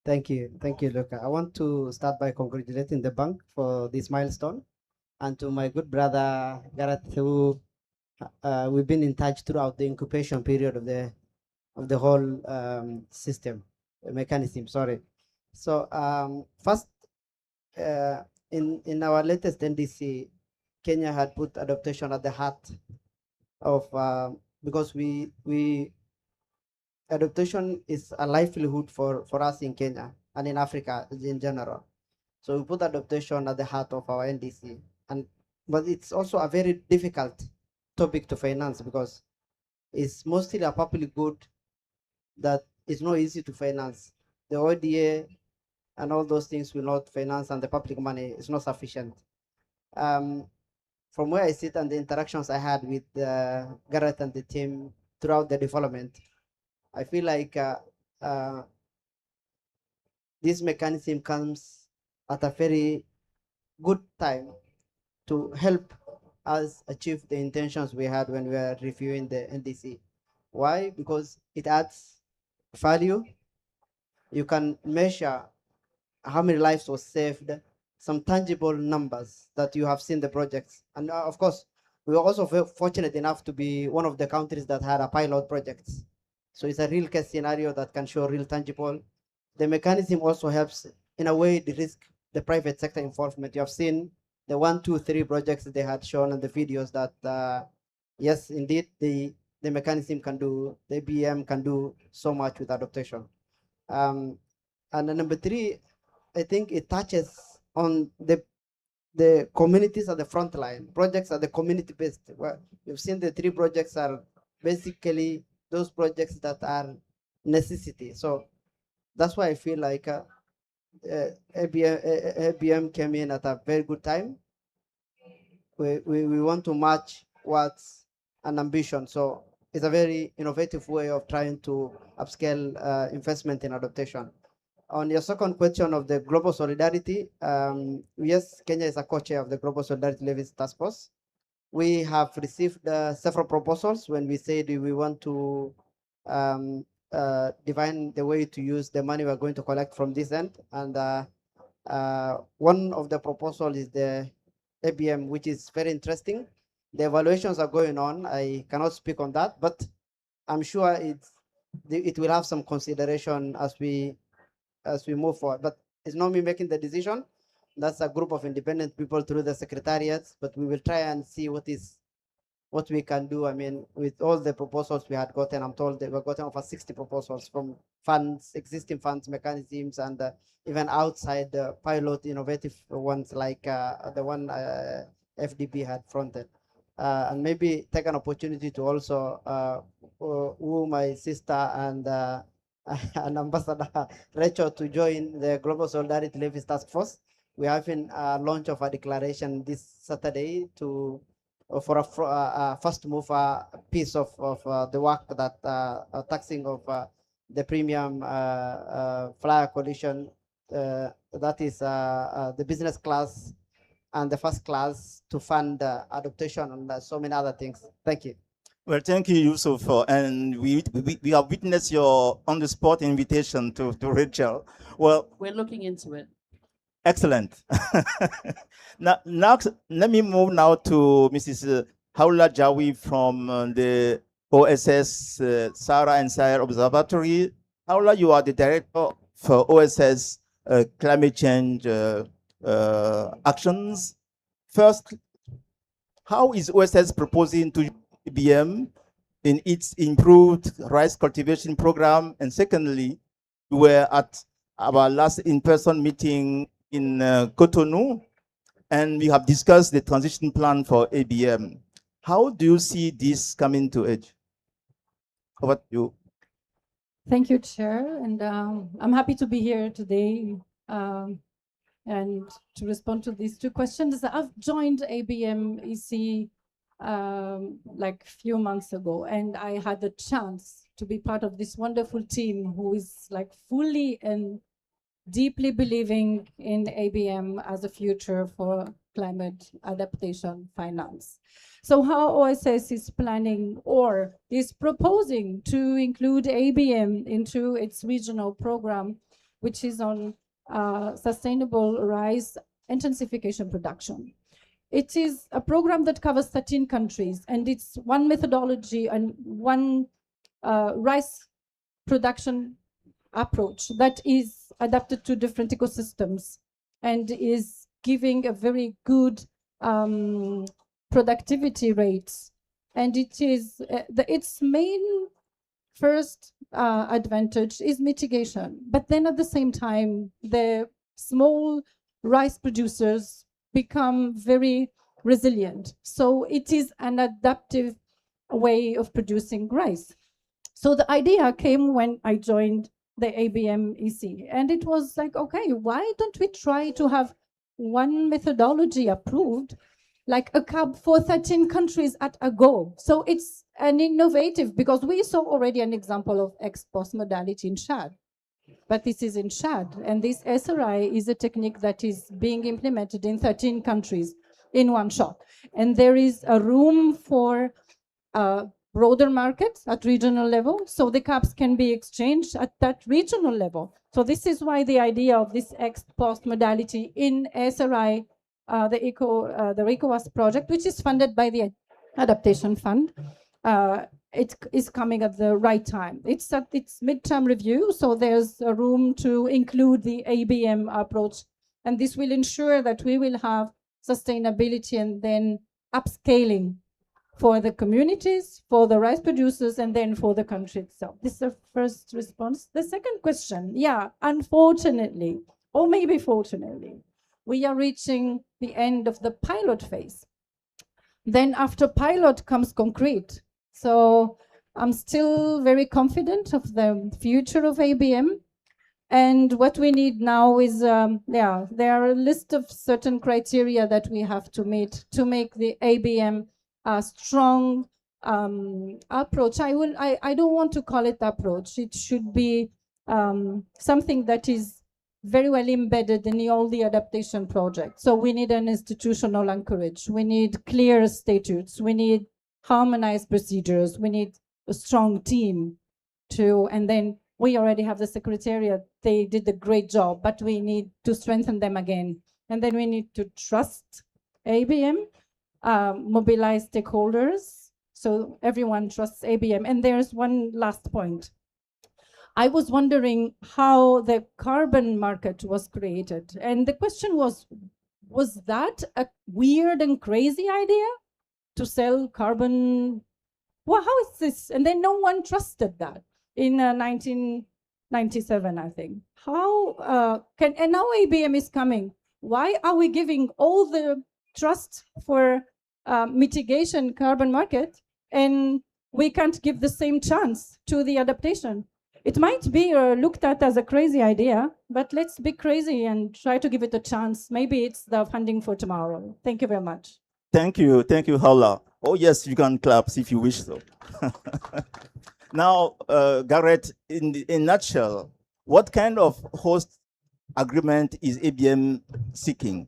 Thank you, Luke. I want to start by congratulating the bank for this milestone, and to my good brother Gareth, who we've been in touch throughout the incubation period of the whole system mechanism. Sorry. So first, in our latest NDC, Kenya had put adaptation at the heart of because adaptation is a livelihood for us in Kenya and in Africa in general. So we put adaptation at the heart of our NDC, but it's also a very difficult topic to finance because it's mostly a public good that is not easy to finance. The ODA and all those things will not finance, and the public money is not sufficient. From where I sit and the interactions I had with Gareth and the team throughout the development, I feel like this mechanism comes at a very good time to help us achieve the intentions we had when we were reviewing the NDC. Why? Because it adds value. You can measure how many lives was saved, some tangible numbers that you have seen the projects. And of course, we were also fortunate enough to be one of the countries that had a pilot project. So it's a real case scenario that can show real tangible. The mechanism also helps in a way de-risk the private sector involvement. You have seen the 1, 2, 3 projects that they had shown in the videos that yes, indeed, the mechanism can do, the ABM can do so much with adaptation. And then number 3, I think it touches on the communities at the front line. Projects are the community based. Well, you've seen the 3 projects are basically those projects that are necessity. So that's why I feel like ABM came in at a very good time. We want to match what's an ambition. So it's a very innovative way of trying to upscale investment in adaptation. On your second question of the global solidarity, yes, Kenya is a co-chair of the Global Solidarity Levies Task Force. We have received several proposals when we said we want to define the way to use the money we're going to collect from this end. And one of the proposals is the ABM, which is very interesting. The evaluations are going on. I cannot speak on that, but I'm sure it will have some consideration as we move forward. But it's not me making the decision. That's a group of independent people through the secretariats, but we will try and see what we can do. I mean, with all the proposals we had gotten, I'm told that we've gotten over 60 proposals from funds, existing funds, mechanisms, and even outside the pilot innovative ones like the one FDB had fronted. And maybe take an opportunity to also woo my sister and Ambassador Rachel to join the Global Solidarity Levies Task Force. We are having a launch of a declaration this Saturday for a first mover piece of the work that taxing of the premium flyer coalition, that is the business class and the first class to fund adaptation and so many other things. Thank you. Well, thank you, Yusuf, and we have witnessed your on-the-spot invitation to Rachel. Well, we're looking into it. Excellent. Now, let me move now to Mrs. Haula Jawi from the OSS Sahara and Sahel Observatory. Haula, you are the director for OSS climate change actions. First, how is OSS proposing to ABM in its improved rice cultivation program? And secondly, we were at our last in-person meeting in Cotonou, and we have discussed the transition plan for ABM. How do you see this coming to edge? Over to you. Thank you, Chair, and I'm happy to be here today and to respond to these two questions. I've joined ABM EC like a few months ago, and I had the chance to be part of this wonderful team who is like fully and deeply believing in ABM as a future for climate adaptation finance. So how OSS is planning or is proposing to include ABM into its regional program, which is on sustainable rice intensification production. It is a program that covers 13 countries, and it's one methodology and one rice production approach that is adapted to different ecosystems and is giving a very good productivity rates. And it is its main first advantage is mitigation. But then at the same time, the small rice producers become very resilient. So it is an adaptive way of producing rice. So the idea came when I joined the ABM EC, and it was like, okay, why don't we try to have one methodology approved, like a CAB for 13 countries at a go? So it's an innovative, because we saw already an example of ex-post modality in Chad, but this is in Chad, and this SRI is a technique that is being implemented in 13 countries in one shot. And there is a room for broader markets at regional level, so the CAPs can be exchanged at that regional level. So this is why the idea of this ex-post modality in SRI, the ECOWAS project, which is funded by the Adaptation Fund, it is coming at the right time. It's at its midterm review, so there's a room to include the ABM approach, and this will ensure that we will have sustainability and then upscaling for the communities, for the rice producers, and then for the country itself. This is the first response. The second question, yeah, unfortunately, or maybe fortunately, we are reaching the end of the pilot phase. Then after pilot comes concrete. So I'm still very confident of the future of ABM. And what we need now is, there are a list of certain criteria that we have to meet to make the ABM a strong approach. I don't want to call it approach. It should be something that is very well embedded in all the adaptation projects. So we need an institutional anchorage. We need clear statutes. We need harmonized procedures. We need a strong team and then we already have the secretariat. They did a great job, but we need to strengthen them again. And then we need to trust ABM, mobilize stakeholders, so everyone trusts ABM. And there's one last point. I was wondering how the carbon market was created. And the question was that a weird and crazy idea to sell carbon? Well, how is this? And then no one trusted that in 1997, I think. And now ABM is coming. Why are we giving all the trust for mitigation carbon market and we can't give the same chance to the adaptation? It might be looked at as a crazy idea, but let's be crazy and try to give it a chance. Maybe it's the funding for tomorrow. Thank you very much. Thank you, Haula. Oh yes, you can clap if you wish so. Now, Garrett, in a nutshell, what kind of host agreement is ABM seeking?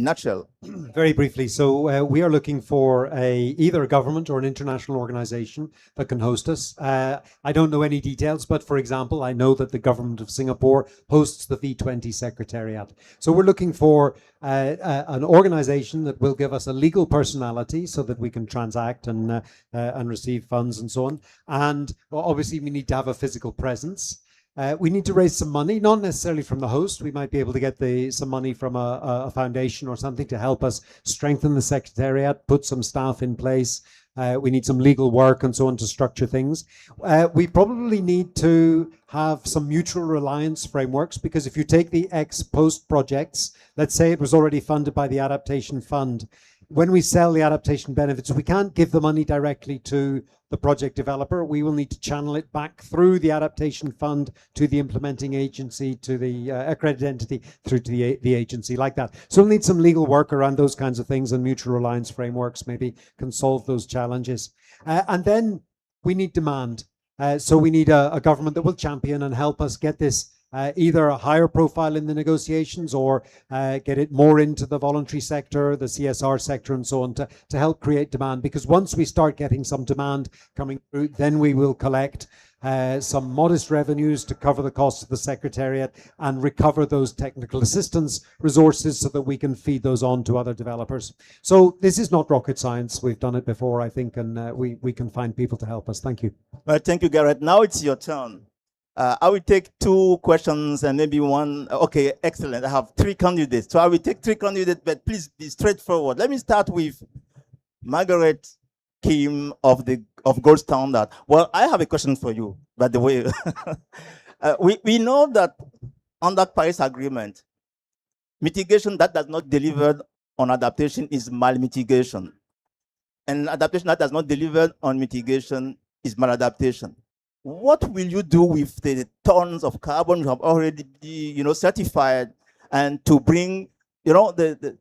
nutshell. Very briefly, so we are looking for either a government or an international organization that can host us. I don't know any details, but for example, I know that the government of Singapore hosts the V20 Secretariat. So we're looking for an organization that will give us a legal personality so that we can transact and receive funds and so on. And well, obviously, we need to have a physical presence. We need to raise some money, not necessarily from the host. We might be able to get some money from a foundation or something to help us strengthen the secretariat, put some staff in place. We need some legal work and so on to structure things. We probably need to have some mutual reliance frameworks, because if you take the ex-post projects, let's say it was already funded by the Adaptation Fund, when we sell the adaptation benefits, we can't give the money directly to the project developer. We will need to channel it back through the adaptation fund to the implementing agency, to the accredited entity, through to the agency, like that. So we'll need some legal work around those kinds of things, and mutual reliance frameworks maybe can solve those challenges. And then we need demand. So we need a government that will champion and help us get this either a higher profile in the negotiations, or get it more into the voluntary sector, the CSR sector and so on, to help create demand. Because once we start getting some demand coming through, then we will collect some modest revenues to cover the costs of the Secretariat and recover those technical assistance resources so that we can feed those on to other developers. So this is not rocket science. We've done it before, I think, and we can find people to help us. Thank you. Well, thank you, Gareth. Now it's your turn. I will take 2 questions and maybe one. Okay, excellent. I have 3 candidates. So I will take 3 candidates, but please be straightforward. Let me start with Margaret Kim of Gold Standard. Well, I have a question for you, by the way. We know that under Paris Agreement, mitigation that does not deliver on adaptation is malmitigation. And adaptation that does not deliver on mitigation is maladaptation. What will you do with the tons of carbon you have already, certified, and to bring, the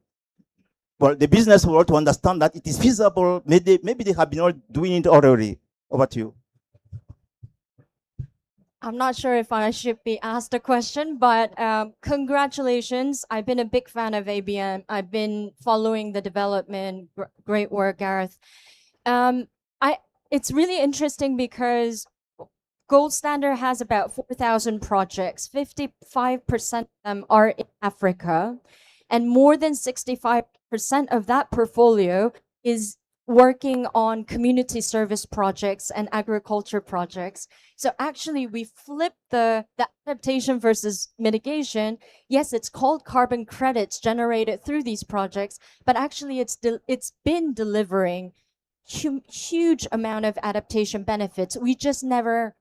business world to understand that it is feasible? Maybe they have been all doing it already. Over to you. I'm not sure if I should be asked a question, but congratulations. I've been a big fan of ABM. I've been following the development. Great work, Gareth. It's really interesting because Gold Standard has about 4,000 projects. 55% of them are in Africa, and more than 65% of that portfolio is working on community service projects and agriculture projects. So actually, we flipped the adaptation versus mitigation. Yes, it's called carbon credits generated through these projects, but actually, it's been delivering huge amount of adaptation benefits. We just never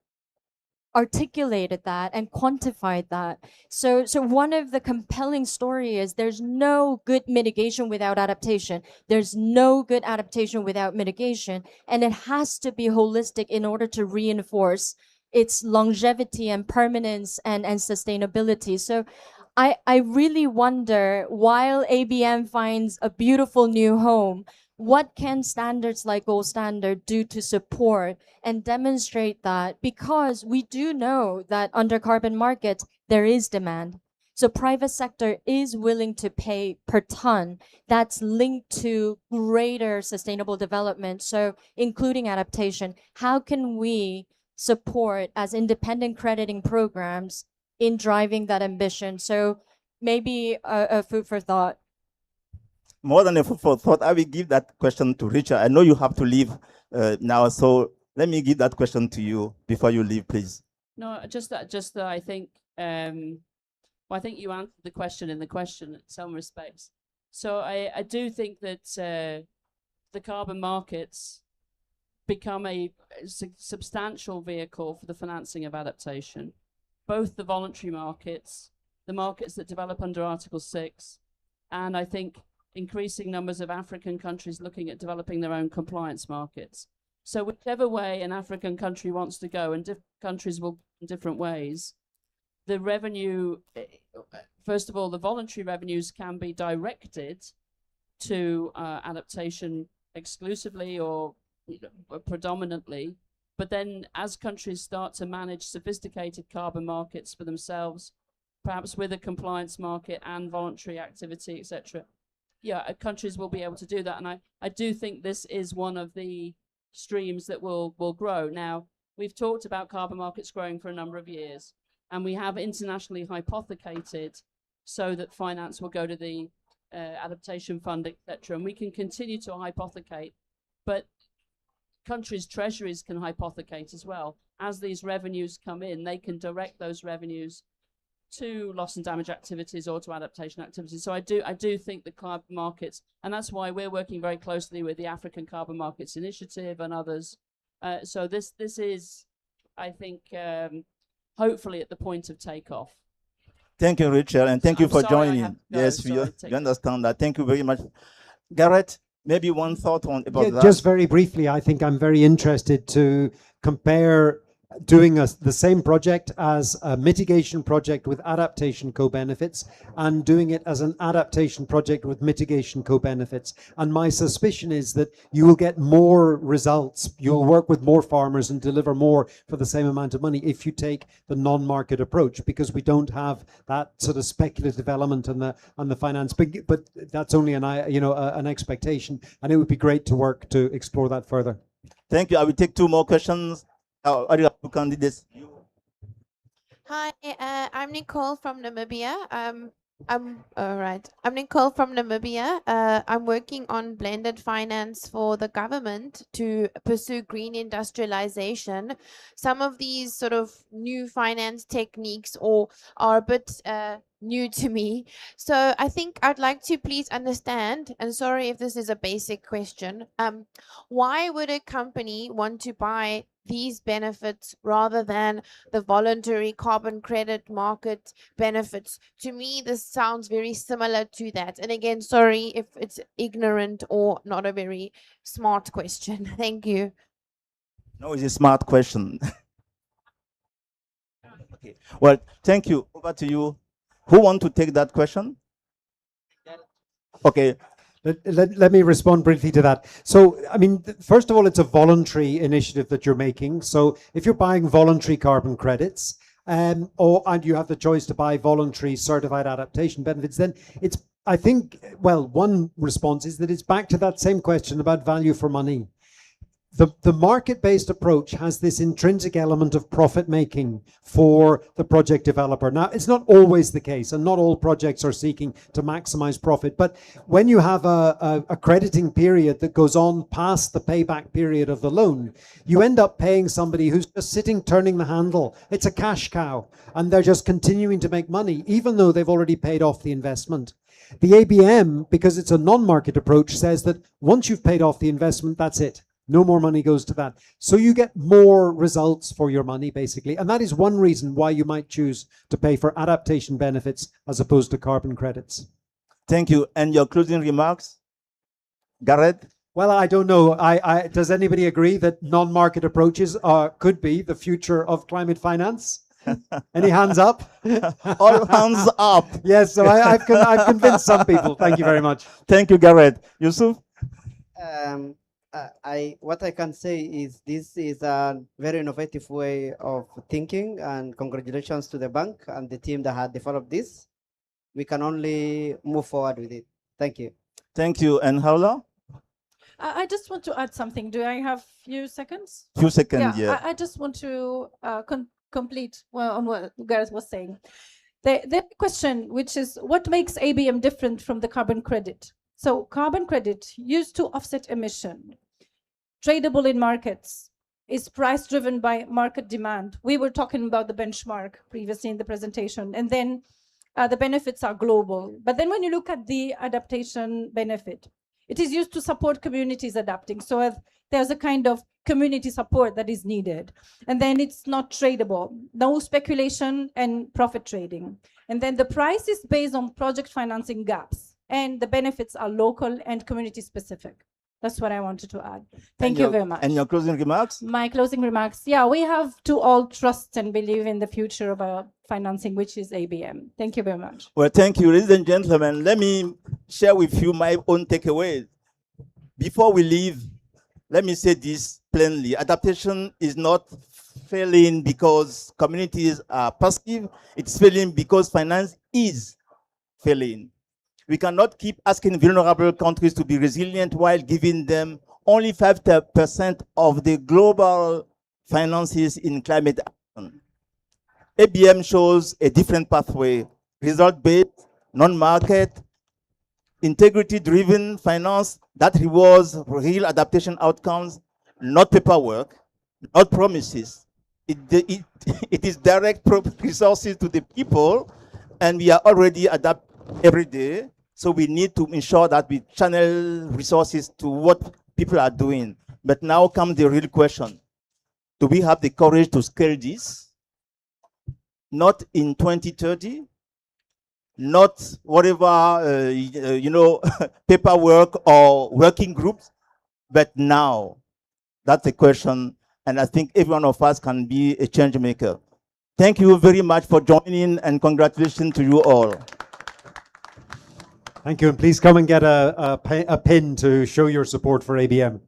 articulated that and quantified that. So one of the compelling story is there's no good mitigation without adaptation. There's no good adaptation without mitigation, and it has to be holistic in order to reinforce its longevity and permanence and sustainability. So I really wonder, while ABM finds a beautiful new home, what can standards like Gold Standard do to support and demonstrate that? Because we do know that under carbon markets, there is demand. So private sector is willing to pay per ton. That's linked to greater sustainable development, so including adaptation. How can we support as independent crediting programs in driving that ambition? So maybe a food for thought. More than a food for thought, I will give that question to Richard. I know you have to leave now, so let me give that question to you before you leave, please. No, just that I think, I think you answered the question in the question in some respects. So I do think that the carbon markets become a substantial vehicle for the financing of adaptation, both the voluntary markets, the markets that develop under Article 6, and I think increasing numbers of African countries looking at developing their own compliance markets. So whichever way an African country wants to go, and different countries will in different ways, the revenue, first of all, the voluntary revenues can be directed to adaptation exclusively or predominantly. But then as countries start to manage sophisticated carbon markets for themselves, perhaps with a compliance market and voluntary activity, etc., countries will be able to do that. And I do think this is one of the streams that will grow. Now, we've talked about carbon markets growing for a number of years, and we have internationally hypothecated so that finance will go to the adaptation fund, etc. And we can continue to hypothecate, but countries' treasuries can hypothecate as well. As these revenues come in, they can direct those revenues to loss and damage activities or to adaptation activities. So I do think the carbon markets, and that's why we're working very closely with the African Carbon Markets Initiative and others. So this is, I think, hopefully at the point of takeoff. Thank you, Richard, and thank you for sorry, I joining. have to go. Yes, Sorry, you understand that. Thank you very much. Garrett, maybe one thought about that. Just very briefly, I think I'm very interested to compare doing the same project as a mitigation project with adaptation co-benefits and doing it as an adaptation project with mitigation co-benefits. And my suspicion is that you will get more results. You'll work with more farmers and deliver more for the same amount of money if you take the non-market approach, because we don't have that sort of speculative element and the finance. But that's only an expectation, and it would be great to work to explore that further. Thank you. I will take two more questions. Other candidates. Hi, I'm Nicole from Namibia. I'm Nicole from Namibia. I'm working on blended finance for the government to pursue green industrialization. Some of these sort of new finance techniques are a bit new to me. So I think I'd like to please understand, and sorry if this is a basic question, why would a company want to buy these benefits rather than the voluntary carbon credit market benefits? To me, this sounds very similar to that. And again, sorry if it's ignorant or not a very smart question. Thank you. No, it's a smart question. Okay. Well, thank you. Over to you. Who want to take that question? Okay. Let me respond briefly to that. So, I mean, first of all, it's a voluntary initiative that you're making. So if you're buying voluntary carbon credits, and you have the choice to buy voluntary certified adaptation benefits, then it's, I think, well, one response is that it's back to that same question about value for money. The market-based approach has this intrinsic element of profit making for the project developer. Now, it's not always the case, and not all projects are seeking to maximize profit. But when you have a crediting period that goes on past the payback period of the loan, you end up paying somebody who's just sitting, turning the handle. It's a cash cow, and they're just continuing to make money, even though they've already paid off the investment. The ABM, because it's a non-market approach, says that once you've paid off the investment, that's it. No more money goes to that. So you get more results for your money, basically. And that is one reason why you might choose to pay for adaptation benefits as opposed to carbon credits. Thank you. And your closing remarks, Garrett? Well, I don't know. Does anybody agree that non-market approaches could be the future of climate finance? Any hands up? All hands up. Yes, so I've convinced some people. Thank you very much. Thank you, Garrett. Yusuf? What I can say is this is a very innovative way of thinking, and congratulations to the bank and the team that had developed this. We can only move forward with it. Thank you. Thank you. And Haula? I just want to add something. Do I have few seconds? Few seconds, yeah. I just want to complete on what Gareth was saying. The question, which is what makes ABM different from the carbon credit? So carbon credit used to offset emission, tradable in markets, is price driven by market demand. We were talking about the benchmark previously in the presentation, and then the benefits are global. But then when you look at the adaptation benefit, it is used to support communities adapting. So there's a kind of community support that is needed. And then it's not tradable, no speculation and profit trading. And then the price is based on project financing gaps, and the benefits are local and community specific. That's what I wanted to add. Thank you very much. And your closing remarks? My closing remarks. Yeah, we have to all trust and believe in the future of our financing, which is ABM. Thank you very much. Well, thank you, ladies and gentlemen. Let me share with you my own takeaways. Before we leave, let me say this plainly. Adaptation is not failing because communities are passive. It's failing because finance is failing. We cannot keep asking vulnerable countries to be resilient while giving them only 5% of the global finances in climate action. ABM shows a different pathway, result-based, non-market, integrity-driven finance that rewards real adaptation outcomes, not paperwork, not promises. It is direct resources to the people, and we are already adapt every day. So we need to ensure that we channel resources to what people are doing. But now comes the real question. Do we have the courage to scale this? Not in 2030, not whatever, paperwork or working groups, but now. That's the question, and I think every one of us can be a change maker. Thank you very much for joining, and congratulations to you all. Thank you, and please come and get a pin to show your support for ABM.